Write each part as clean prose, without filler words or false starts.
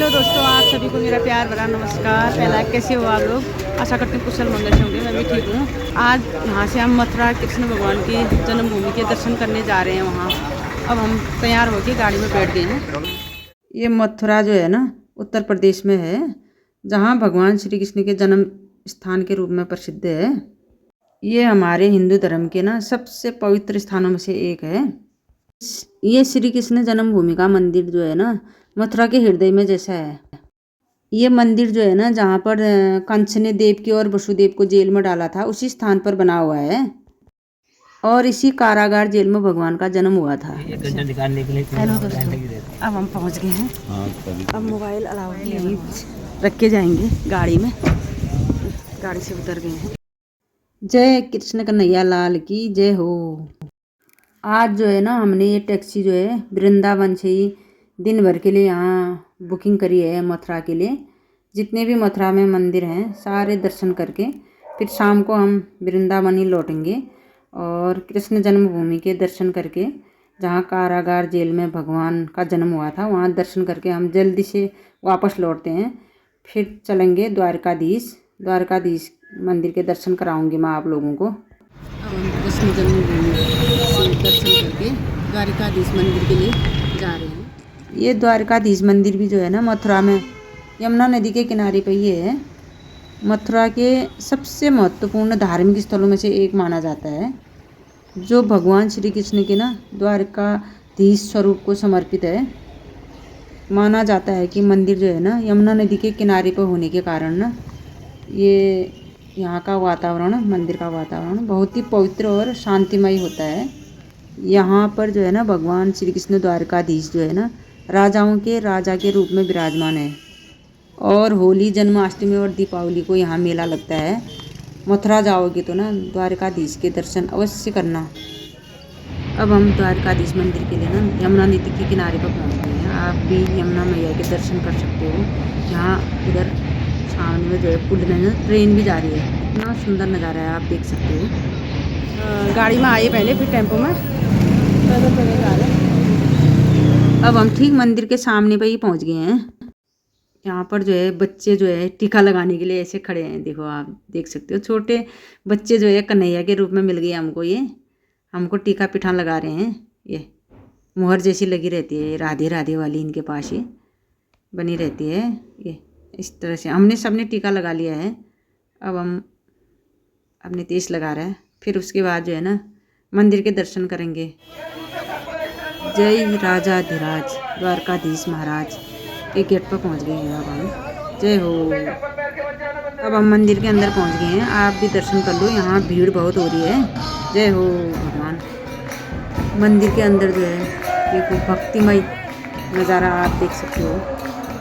Hello दोस्तों, आप सभी को मेरा प्यार भरा नमस्कार। पहला कैसे हो आप लोग? आशा करते हैं कुशल मंगल से होंगे। मैं भी ठीक हूँ। आज यहाँ से हम मथुरा कृष्ण भगवान की जन्मभूमि के दर्शन करने जा रहे हैं वहाँ। अब हम तैयार होकर गाड़ी में बैठ गए हैं। ये मथुरा जो है ना, उत्तर प्रदेश में है, जहाँ भगवान श्री कृष्ण के जन्म स्थान के रूप में प्रसिद्ध है। ये हमारे हिंदू धर्म के ना सबसे पवित्र स्थानों में से एक है। ये श्री कृष्ण जन्मभूमि का मंदिर जो है ना, मथुरा के हृदय में जैसा है। ये मंदिर जो है ना, जहाँ पर कंस ने देवकी और वसुदेव को जेल में डाला था, उसी स्थान पर बना हुआ है। और इसी कारागार जेल में भगवान का जन्म हुआ था। हेलो दोस्तों, अब हम पहुँच गए हैं। अब मोबाइल अलाउ नहीं, रख के जाएंगे गाड़ी में। गाड़ी से उतर गए हैं। जय कृष्ण कन्हैया लाल की जय हो। आज जो है ना, हमने ये टैक्सी जो है वृंदावन से ही दिन भर के लिए यहाँ बुकिंग करी है मथुरा के लिए। जितने भी मथुरा में मंदिर हैं सारे दर्शन करके फिर शाम को हम वृंदावन ही लौटेंगे और कृष्ण जन्मभूमि के दर्शन करके, जहाँ कारागार जेल में भगवान का जन्म हुआ था, वहाँ दर्शन करके हम जल्दी से वापस लौटते हैं। फिर चलेंगे द्वारकाधीश मंदिर के दर्शन कराऊंगी मैं आप लोगों को। अब हम कृष्ण जन्मभूमि से दर्शन करके द्वारकाधीश मंदिर के लिए जा रहे हैं। ये द्वारकाधीश मंदिर भी जो है ना, मथुरा में यमुना नदी के किनारे पर ही है। मथुरा के सबसे महत्वपूर्ण धार्मिक स्थलों में से एक माना जाता है, जो भगवान श्री कृष्ण के ना द्वारकाधीश स्वरूप को समर्पित है। माना जाता है कि मंदिर जो है ना, यमुना नदी के किनारे पर होने के कारण ना, ये यहाँ का वातावरण, मंदिर का वातावरण बहुत ही पवित्र और शांतिमय होता है। यहाँ पर जो है ना, भगवान श्री कृष्ण द्वारकाधीश जो है ना, राजाओं के राजा के रूप में विराजमान है। और होली, जन्माष्टमी और दीपावली को यहाँ मेला लगता है। मथुरा जाओगे तो ना, द्वारकाधीश के दर्शन अवश्य करना। अब हम द्वारकाधीश मंदिर के लिए ना यमुना नदी के किनारे पर पहुँच गए हैं। आप भी यमुना मैया के दर्शन कर सकते हो। यहाँ उधर सामने में जो है पुल में ना ट्रेन भी जा रही है। इतना सुंदर नज़ारा है, आप देख सकते हो। गाड़ी में आए पहले, फिर टेम्पो में पैदल जा रहे हैं। अब हम ठीक मंदिर के सामने पे ही पहुंच गए हैं। यहाँ पर जो है बच्चे जो है टीका लगाने के लिए ऐसे खड़े हैं। देखो, आप देख सकते हो, छोटे बच्चे जो है कन्हैया के रूप में मिल गए हमको। ये हमको टीका पिठान लगा रहे हैं। ये मुहर जैसी लगी रहती है, राधे राधे वाली इनके पास ही बनी रहती है। ये इस तरह से हमने सबने टीका लगा लिया है। अब हम अपने तेज लगा रहे हैं। फिर उसके बाद जो है ना, मंदिर के दर्शन करेंगे। जय राजाधिराज द्वारकाधीश महाराज के गेट पर पहुंच गए हैं। अब हम जय हो। अब हम मंदिर के अंदर पहुंच गए हैं। आप भी दर्शन कर लो, यहाँ भीड़ बहुत हो रही है। जय हो भगवान। मंदिर के अंदर जो है देखो, भक्तिमय नज़ारा आप देख सकते हो,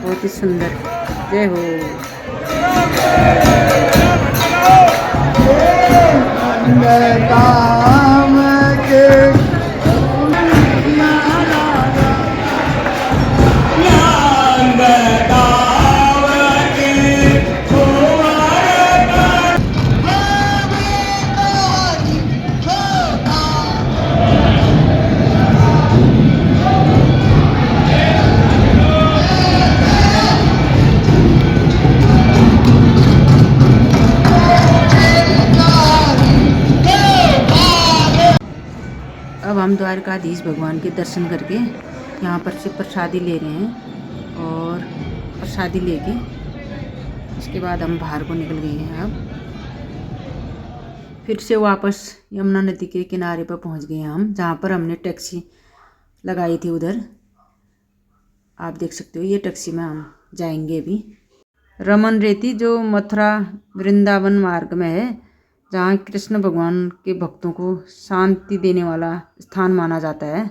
बहुत ही सुंदर। जय हो। अब हम द्वारकाधीश भगवान के दर्शन करके यहाँ पर से प्रसादी ले रहे हैं और प्रसादी लेके उसके बाद हम बाहर को निकल गए हैं। अब फिर से वापस यमुना नदी के किनारे पर पहुँच गए हैं हम, जहाँ पर हमने टैक्सी लगाई थी। उधर आप देख सकते हो, ये टैक्सी में हम जाएंगे अभी। रमन रेती जो मथुरा वृंदावन मार्ग में है, जहाँ कृष्ण भगवान के भक्तों को शांति देने वाला स्थान माना जाता है।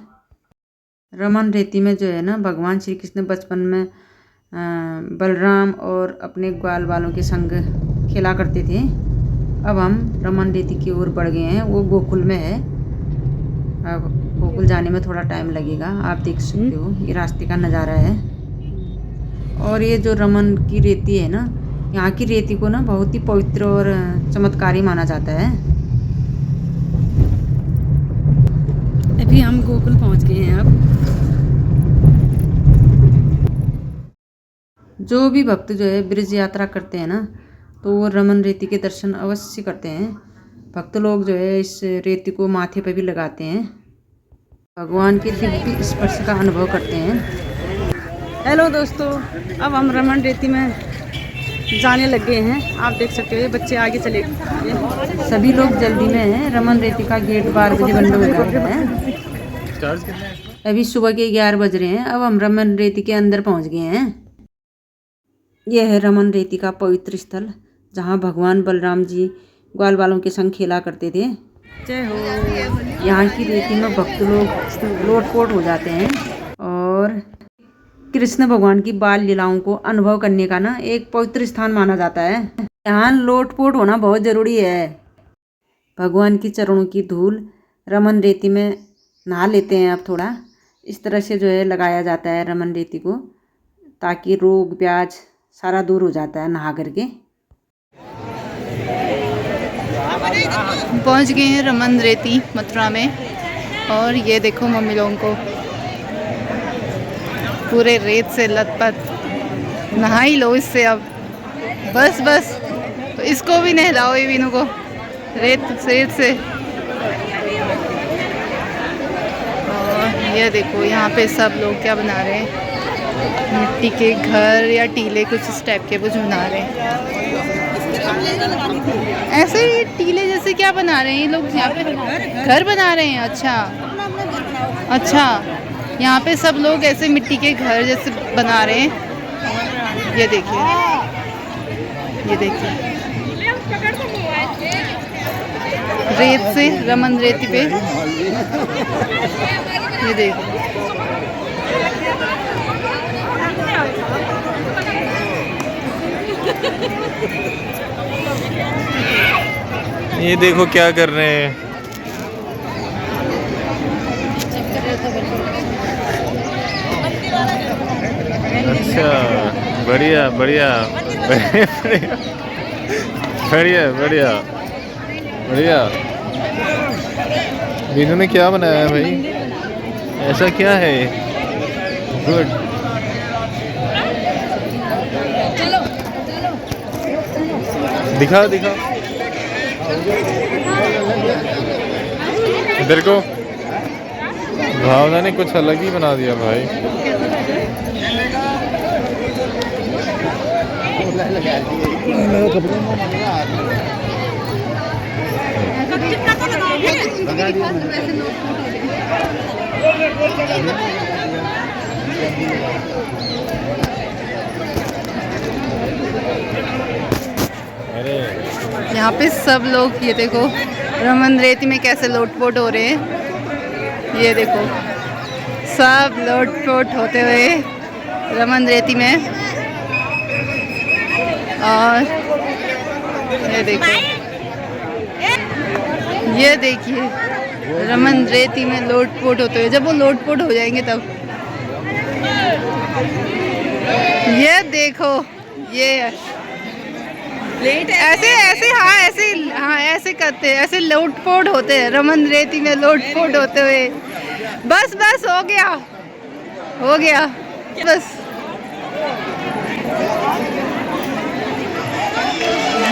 रमन रेती में जो है ना, भगवान श्री कृष्ण बचपन में बलराम और अपने ग्वाल वालों के संग खेला करते थे। अब हम रमन रेती की ओर बढ़ गए हैं। वो गोकुल में है। अब गोकुल जाने में थोड़ा टाइम लगेगा। आप देख सकते हो, ये रास्ते का नज़ारा है। और ये जो रमन की रेती है ना, यहाँ की रेती को ना बहुत ही पवित्र और चमत्कारी माना जाता है। अभी हम गोकुल पहुँच गए हैं। अब जो भी भक्त जो है ब्रज यात्रा करते हैं ना, तो वो रमन रेती के दर्शन अवश्य करते हैं। भक्त लोग जो है इस रेती को माथे पर भी लगाते हैं, भगवान के दिव्य स्पर्श का अनुभव करते हैं। हेलो दोस्तों, अब हम रमन रेती में जाने लग गए हैं। आप देख सकते हो ये बच्चे आगे चले गए, सभी लोग जल्दी में हैं। रमन रेती का गेट 12 बजे बंद हो जाता है। अभी सुबह के 11 बज रहे हैं। अब हम रमन रेती के अंदर पहुंच गए हैं। यह है रमन रेती का पवित्र स्थल, जहां भगवान बलराम जी ग्वाल बालों के संग खेला करते थे। जय हो। यहाँ की रेती में भक्त लोग लोटपोट हो जाते हैं और कृष्ण भगवान की बाल लीलाओं को अनुभव करने का ना एक पवित्र स्थान माना जाता है। यहाँ लोटपोट होना बहुत ज़रूरी है। भगवान की चरणों की धूल रमन रेती में नहा लेते हैं। अब थोड़ा इस तरह से जो है लगाया जाता है रमन रेती को, ताकि रोग ब्याज सारा दूर हो जाता है नहा करके। पहुंच गए हैं रमन रेती मथुरा में, और ये देखो मम्मी लोगों को पूरे रेत से लथपथ। नहा ही लो इससे अब, बस बस। तो इसको भी नहलाओ, ये बीनू को रेत से। और ये देखो यहाँ पे सब लोग क्या बना रहे हैं, मिट्टी के घर या टीले कुछ इस टाइप के कुछ बना रहे हैं। ऐसे ही टीले जैसे क्या बना रहे हैं ये लोग यहाँ पे, घर बना रहे हैं। अच्छा, यहाँ पे सब लोग ऐसे मिट्टी के घर जैसे बना रहे हैं। ये देखिए, रेत से रमन रेती पे। ये देखो, ये देखो क्या कर रहे हैं। अच्छा, बढ़िया बढ़िया बढ़िया बढ़िया बढ़िया। बीनू ने क्या बनाया है भाई, ऐसा क्या है? गुड। दिखा इधर को। भावना ने कुछ अलग ही बना दिया भाई। यहाँ पे सब लोग ये देखो रमन रेती में कैसे लोटपोट हो रहे हैं। ये देखो सब लोटपोट होते हुए रमन रेती में। और ये देखिए रमन रेती में लोटपोट होते हुए। जब वो लोटपोट हो जाएंगे तब ये देखो, ये ऐसे करते हैं, ऐसे लोटपोट होते हैं रमन रेती में लोटपोट होते हुए। बस हो गया बस।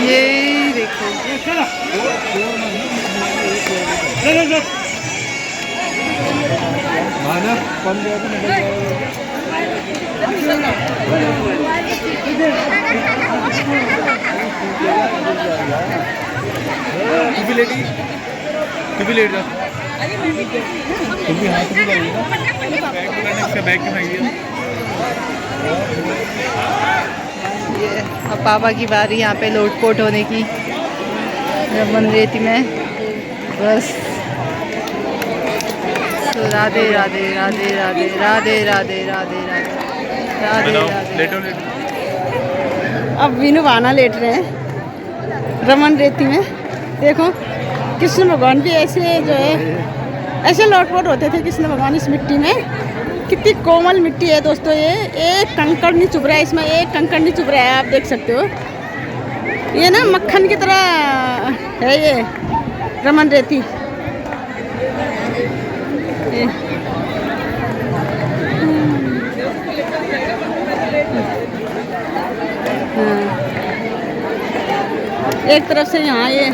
ये देखो, ये अब पापा की बारी यहाँ पे लोटपोट होने की रमन रेती में। बस तो राधे राधे राधे राधे राधे राधे राधे राधे राधे। अब वीनू भाना लेट रहे हैं रमन रेती में। देखो कृष्ण भगवान भी ऐसे जो है ऐसे लोटपोट होते थे कृष्ण भगवान इस मिट्टी में। कितनी कोमल मिट्टी है दोस्तों, ये एक कंकड़ नहीं चुभ रहा है इसमें, एक कंकड़ नहीं चुभ रहा है। आप देख सकते हो ये ना मक्खन की तरह है ये रमन रेती। एक तरफ से यहाँ ये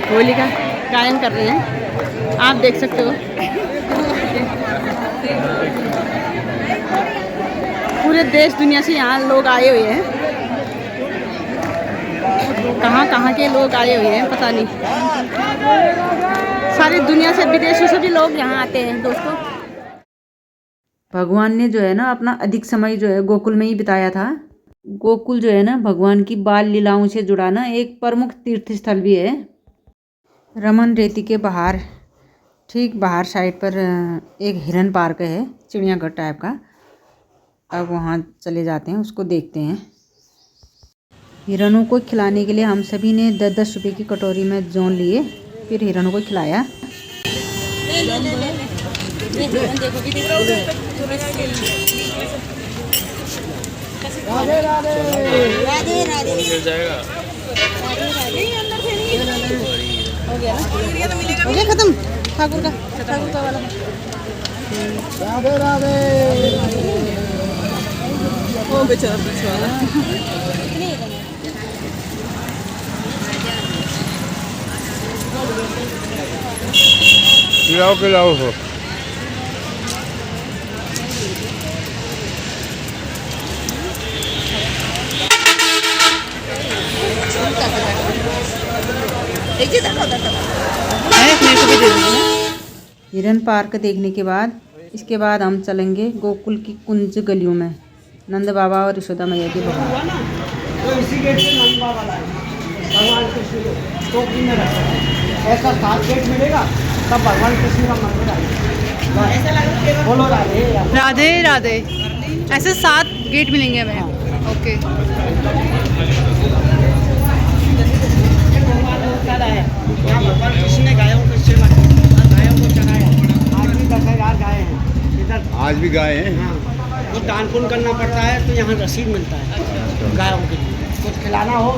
होली का गायन कर रहे हैं, आप देख सकते हो। पूरे देश दुनिया से यहाँ लोग आए हुए हैं, कहाँ कहाँ के लोग आए हुए हैं पता नहीं, सारी दुनिया से, विदेशों से भी लोग यहाँ आते हैं दोस्तों। भगवान ने जो है ना अपना अधिक समय जो है गोकुल में ही बिताया था। गोकुल जो है ना भगवान की बाल लीलाओं से जुड़ा ना एक प्रमुख तीर्थ स्थल भी है। रमन रेती के बाहर, ठीक बाहर साइड पर एक हिरन पार्क है, चिड़ियाघर टाइप का। अब वहाँ चले जाते हैं, उसको देखते हैं। हिरणों को खिलाने के लिए हम सभी ने 10-10 रुपये की कटोरी में जौन लिए, फिर हिरणों को खिलाया। राधे राधे राधे राधे हो गया खत्म। ठाकुर का वाला राधे राधे ओ बेचारा पुलिस वाला। खिलाओ हो। हिरन पार्क देखने के बाद इसके बाद हम चलेंगे गोकुल की कुंज गलियों में, नंद बाबा और यशोदा मैया के भवन। तो इसी गेट से नंद बाबा लाए भगवान कृष्ण को टोकरी में रखा है। ऐसा 7 गेट मिलेगा तब भगवान कृष्ण का मंदिर आएगा। बोलो राधे राधे राधे। ऐसे 7 गेट मिलेंगे हमें। ओके। यहाँ भगवान कृष्ण ने गायों को सेवा की, गायों को चढ़ाया। आज भी 10,000 गाय हैं इधर, आज भी गाय हैं। हाँ, वो दान पुण्य करना पड़ता है तो यहाँ रसीद मिलता है गायों के लिए। कुछ खिलाना हो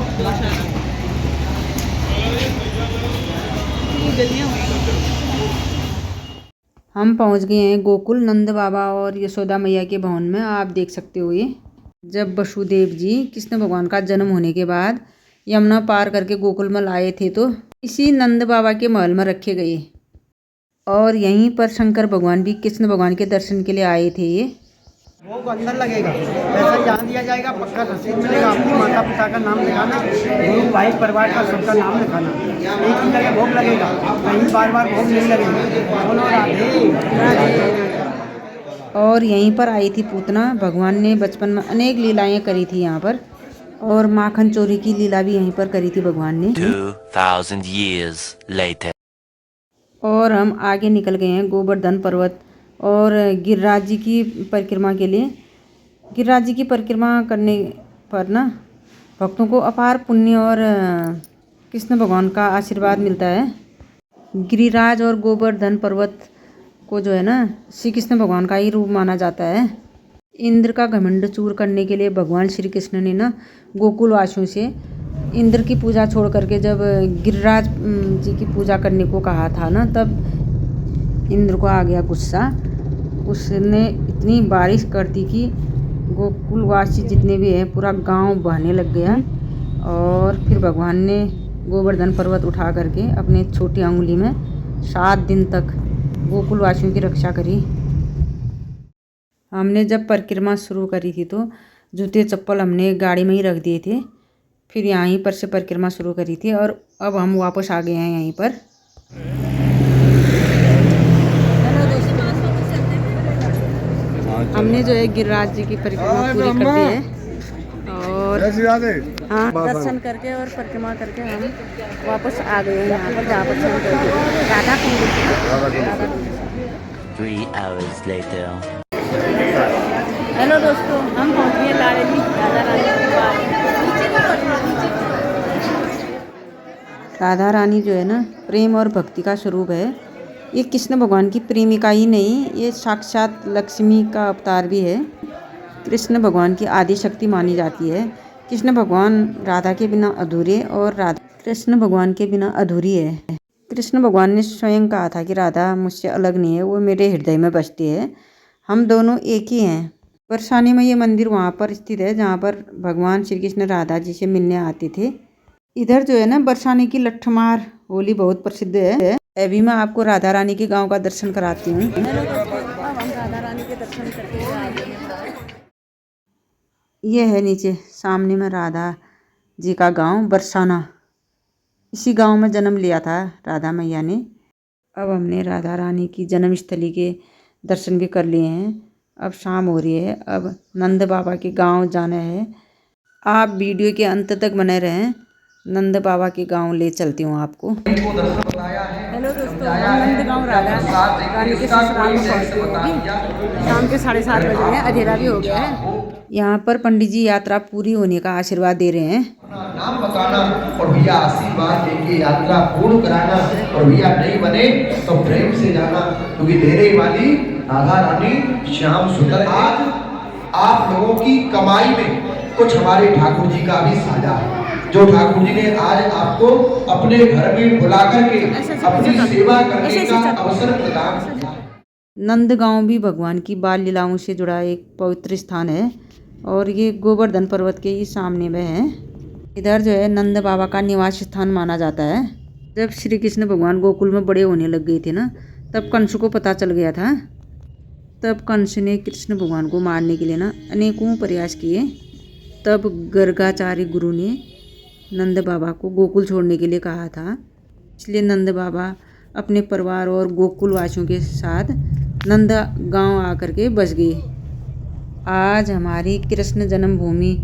हम पहुंच गए हैं गोकुल नंद बाबा और यशोदा मैया के भवन में। आप देख सकते हो ये जब वसुदेव जी कृष्ण भगवान का जन्म होने के बाद यमुना पार करके गोकुल में लाए थे तो इसी नंद बाबा के महल में रखे गए, और यहीं पर शंकर भगवान भी कृष्ण भगवान के दर्शन के लिए आए थे। ये भोग अंदर लगेगा, पैसा यहाँ दिया जाएगा, पक्का रसीद मिलेगा। अपने माता पिता का नाम लिखाना, गुरु भाई परिवार का सबका नाम लिखाना। एक ही जगह भोग लगेगा, कहीं बार बार भोग नहीं लगेगा। बोलो राधे। और यहीं पर आई थी पूतना। भगवान ने बचपन में अनेक लीलाएं करी थी यहाँ पर, और माखन चोरी की लीला भी यहीं पर करी थी भगवान ने। 2000 years later. और हम आगे निकल गए हैं गोवर्धन पर्वत और गिरिराज जी की परिक्रमा के लिए। गिरिराज जी की परिक्रमा करने पर ना भक्तों को अपार पुण्य और कृष्ण भगवान का आशीर्वाद मिलता है। गिरिराज और गोवर्धन पर्वत को जो है ना श्री कृष्ण भगवान का ही रूप माना जाता है। इंद्र का घमंड चूर करने के लिए भगवान श्री कृष्ण ने ना गोकुल वासियों से इंद्र की पूजा छोड़ करके जब गिरिराज जी की पूजा करने को कहा था ना, तब इंद्र को आ गया गुस्सा। उसने इतनी बारिश कर दी कि गोकुलवासी जितने भी हैं पूरा गांव बहने लग गया। और फिर भगवान ने गोवर्धन पर्वत उठा करके अपने छोटी अंगुली में 7 दिन तक गोकुलवासियों की रक्षा करी। हमने जब परिक्रमा शुरू करी थी तो जूते चप्पल हमने गाड़ी में ही रख दिए थे, फिर यहीं पर से परिक्रमा शुरू करी थी, और अब हम वापस आ गए हैं यहीं पर। हमने जो है गिरिराज जी की परिक्रमा पूरी कर दी है, और हाँ दर्शन करके और परिक्रमा करके हम वापस आ गए हैं यहाँ पर, जहाँ पर Radha Kund. 3 hours later. Hello दोस्तों, हम पहुँच गए लाडली राधा रानी के पास। राधा रानी जो है ना प्रेम और भक्ति का स्वरूप है। ये कृष्ण भगवान की प्रेमिका ही नहीं, ये साक्षात लक्ष्मी का अवतार भी है। कृष्ण भगवान की आदि शक्ति मानी जाती है। कृष्ण भगवान राधा के बिना अधूरे और राधा कृष्ण भगवान के बिना अधूरी है। कृष्ण भगवान ने स्वयं कहा था कि राधा मुझसे अलग नहीं है, वो मेरे हृदय में बसती है, हम दोनों एक ही हैं। बरसाने में ये मंदिर वहाँ पर स्थित है जहाँ पर भगवान श्री कृष्ण राधा जी से मिलने आते थे। इधर जो है ना बरसाने की लठमार होली बहुत प्रसिद्ध है। अभी मैं आपको राधा रानी के गांव का दर्शन कराती हूँ। अब हम राधा रानी के दर्शन करके जा रहे हैं। ये है नीचे सामने में राधा जी का गांव बरसाना। इसी गांव में जन्म लिया था राधा मैया ने। अब हमने राधा रानी की जन्मस्थली के दर्शन भी कर लिए हैं। अब शाम हो रही है, अब नंद बाबा के गांव जाना है। आप वीडियो के अंत तक बने रहें, नंद बाबा के गांव ले चलती हूँ आपको। हेलो दोस्तों, हम नंद गांव राधा रानी के ससुराल में पहुँच गए हैं। शाम के 7:30 बज रहे हैं, अंधेरा भी हो गया है। यहाँ पर पंडित जी यात्रा पूरी होने का आशीर्वाद दे रहे हैं। नाम बताना और भैया आशीर्वाद देके यात्रा पूर्ण कराना, और भैया नहीं बने तो प्रेम से जाना, क्योंकि देने वाली राधा रानी श्याम सुंदर। आज आप लोगों की कमाई में कुछ हमारे ठाकुर जी का भी साझा है, जो ठाकुर जी ने आज आपको अपने घर में बुला करके अपनी सेवा करने का अवसर प्रदान किया। नंदगांव भी भगवान की बाल लीलाओं से जुड़ा एक पवित्र स्थान है और ये गोवर्धन पर्वत के ही सामने में है। इधर जो है नंद बाबा का निवास स्थान माना जाता है। जब श्री कृष्ण भगवान गोकुल में बड़े होने लग गए थे ना, तब कंस को पता चल गया था। तब कंस ने कृष्ण भगवान को मारने के लिए ना अनेकों प्रयास किए। तब गर्गाचार्य गुरु ने नंद बाबा को गोकुल छोड़ने के लिए कहा था। इसलिए नंद बाबा अपने परिवार और गोकुल वासियों के साथ नंद गांव आकर के बस गए। आज हमारी कृष्ण जन्मभूमि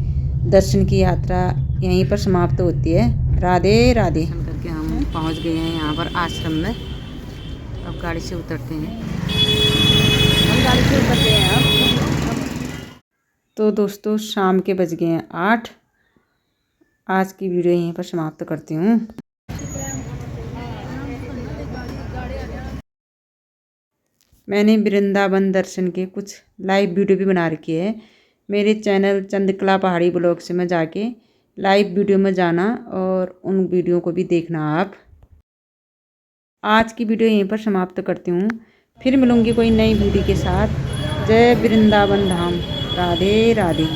दर्शन की यात्रा यहीं पर समाप्त होती है। राधे राधे करके हम पहुंच गए हैं यहाँ पर आश्रम में। अब गाड़ी से उतरते हैं, हम गाड़ी से उतरते हैं अब। तो दोस्तों शाम के बज गए हैं 8। आज की वीडियो यहीं पर समाप्त करती हूँ। मैंने वृंदावन दर्शन के कुछ लाइव वीडियो भी बना रखी है। मेरे चैनल चंद्रकला पहाड़ी ब्लॉग से मैं जाके लाइव वीडियो में जाना और उन वीडियो को भी देखना आप। आज की वीडियो यहीं पर समाप्त करती हूँ। फिर मिलूँगी कोई नई वीडियो के साथ। जय वृंदावन धाम। राधे राधे।